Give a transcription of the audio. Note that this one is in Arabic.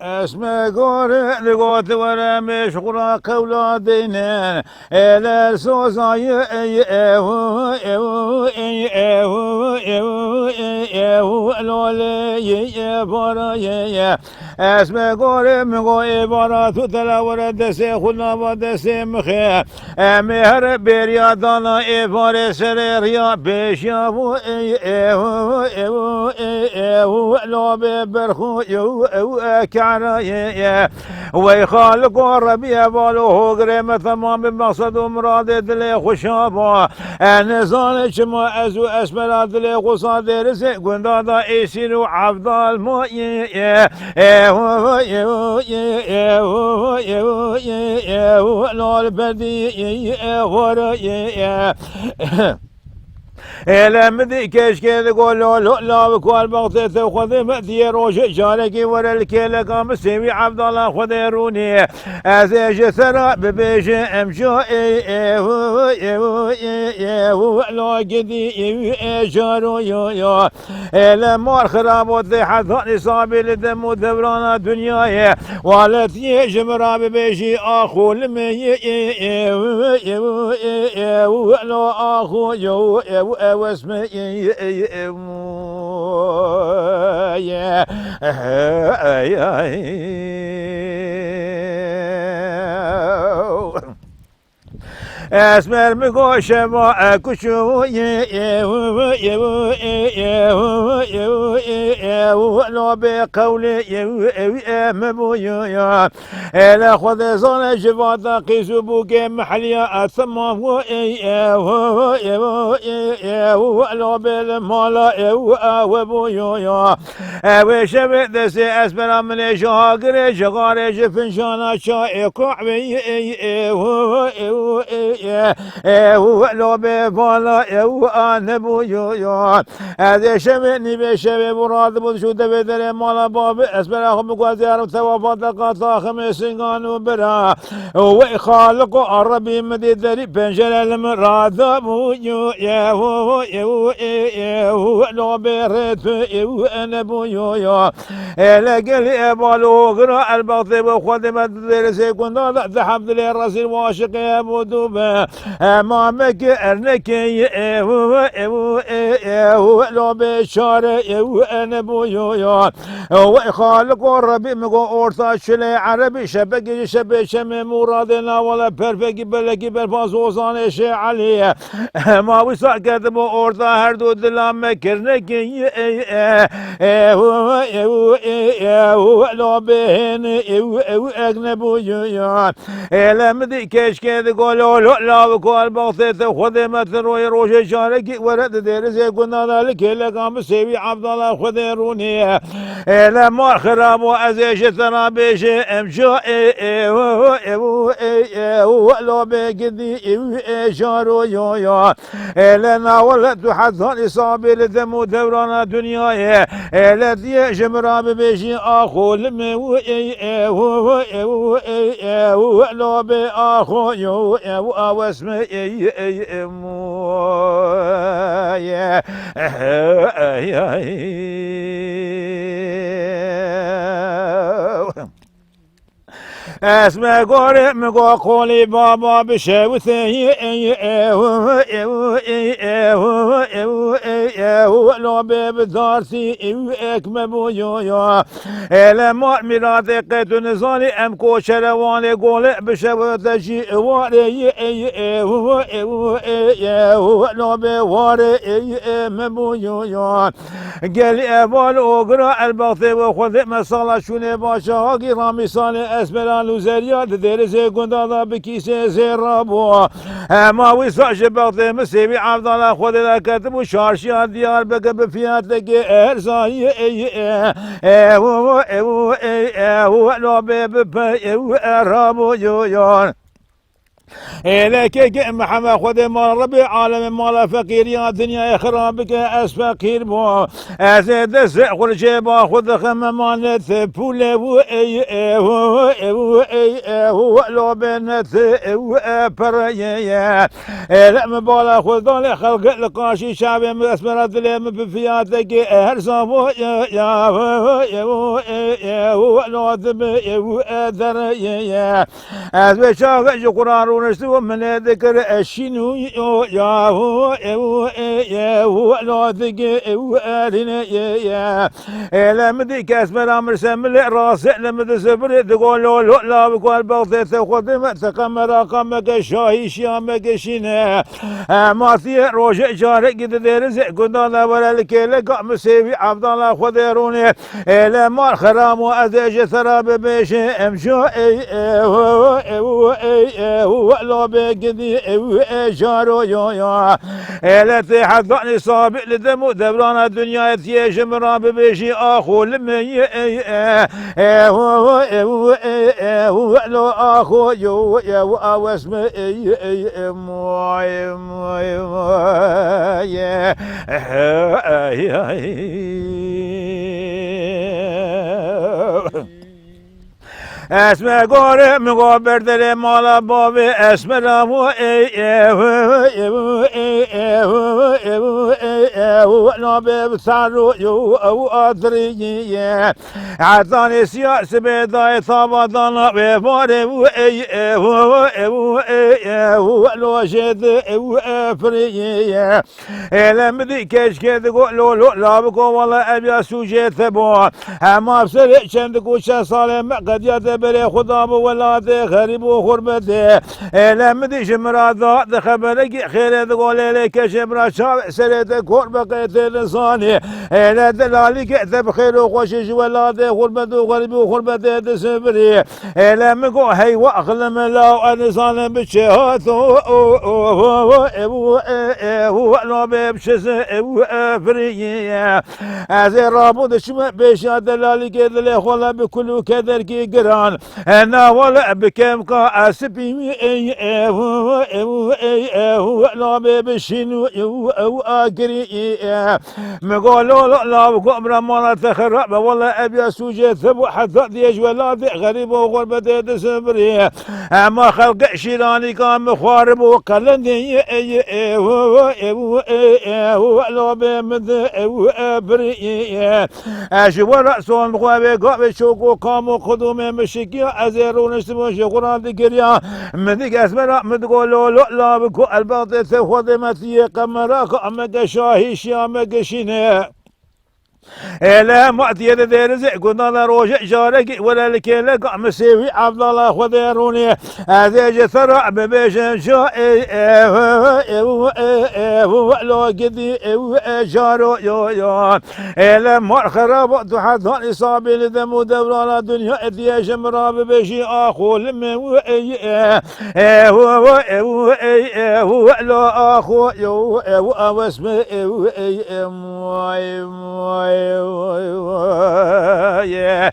اسمه گوره لگوت ورمش خورا قولا دینن الال سوزای ایهو ایهو ایهو ایهو ایهو لولی بارای اسمه گوره مگو عبارات تلاور دسته خلا و دسته مخه مهر بریا دانا عبار سر ریا بشیا و ایهو ایهو ایهو لوبه برخو ایهو كعرايا ويخالق الربيع بالو غريم تمام بمقصد ومراد دلي خشابا نزال شما ازو اسمر دلي قصاد رزق قندادا ايسين وعبد الماء لول بدي ورا لمدي كشكي تقول لا بكوال بغطيته وخذ مدي روش شاركي ورا الكيلة قام سيوي عبد الله خذيروني ازيج ثرى ببيش امشو لا قدي شارو يو لما الخراب وضيحة ثاني صابي لدم ودبرانا دنياي والتي جمرا ببيشي اخو لمي لا اخو يو واسمه اسمر مگوش ما کشو لو بقول مبويا لا خذ زون جبات قيسو بوك محليا ثم لو بالمال وبويا وشبه دس اسمر من شاغر شغار فنشانا شايق لو بفالا انا بويا هذا شبني بشبه مراد بشو دبدر مال باب اسمر اخم قازير ثوابات قطا خمس قانو برا وخالق الربي مدي بنجل المراد بويا لو بريت انا بويا لقل ابالو غرا البطيب وخدمه درس كنا ذهب للرسول واشق يا بدوبه امامك ارنك لو بشار انا بويا وخالق الربي مقو اورتا شلي عربي شبك شبه شم مرادنا ولا برفك بلكي برفاز وزان شي علي ما وسع كتب اورتا هر دو دلام كرنك لو بهن اجنبويا لمدي كشكي تقول لا بكل بغطيته خدمة روي روش شاركي ورد ديرس كنا ذلك لقام سيبي عبد الله خذيروني لما خراب وازيش ترابيش امشو لو بقدي شارو يا لنا ولد حثاني صابي لدمو دوران دنياي لدي جمرا ببيشي اخو لمي لو باخو يو واسمه اسمه غوري مگو قولي بابا بشوثي لو ببدارتي اكم بويا لما مراد قيت نزالي ام كوشرواني قولي بشوثي واري لو بواري مبويا قال ابال اوغرا البغطي وخذ مساله شوني باشا رامي صالح اسمران وزريات درس كندا بكيسه زرابو ما وصاش بغطي مسيبي عبد الله خذ كتب شارشيات ديار بك بفياتك ارزاي لو بيب رابو يون إليك محمد خذ مال ربي عالم مال فقير يا دنيا خرابك أس فقير بو أزيد الزعقل جيبا خذ خم مالت بوله و اي لو بنت و بريا لم بالا خذ ضل خلق لقاشي شعب اسمر دلم بفياتك هرصابو يا لو ذب دريا از بشاغ قرآن ونشتو من ذكر الشنو يا هو لا ذكر يا لم ذيك اسمر امر سمل راس لم ذسبر تقول لا بقول بغض تخدم تقمر قمك شاهي شامك شنا ما في روج جارك درز قدنا ولا الكيل قام سيبي عبد الله خدروني لما خرام وازج ثراب بيش امشو لو بقدي جارو يا لا تحضني صابع لدمو دبران الدنيا تيش مراب بيشي اخو لمي هو لو اخو يا واسم اسمر گوره میگو بردل مالا بابی اسمر امو نابی بسارو یو او آدری عطانی سیاس بیدای ثابتانا بباره لو جد فری لم دی کش کد لو لابکو والا ابیا سوجت بو هم بسر چند کوچه سال مقدیت بری خدا بو ولاد غریب و غربت لم دی جمرادا خبرك خیر دقول لك جمرا شاب سرت قرب قيت لساني لا دلالي كتب خير وخوش ولاد غربت وغريب وغربت تسبري لم كو هي واخلم لا انسان بشهات هو لو بشس فري از رابط شما بيش دلالي كدل خلا بكل كدر كي قران انا ولا بكم كا اسبي هو لو بشنو او اجري مقولوا لا بكم ما تخرب والله ابي سوجي ثبو حتى ديج ولاد غريب وغربة تسبري ما خلق شيراني كان مخارب وقلني هو لو بمد بري اشوف راسون بغابي قابي شوكو كامو خدوم مشكي ازيرون استمو شغران دكريا مدك اسمر مدقولوا لا بكو الباطل خدمتي قمراك امك شاهي شامك شنه لا معطي درز قلنا روج جارك ولا الكيل قام سيوي عبد الله خديروني هذا جثر ببيش جاء لو قدي جارو يا لا مر خراب تحت اصابي لدم دوران الدنيا ادي جمرا ببيشي اخو لم هو لا اخو واسمه yeah.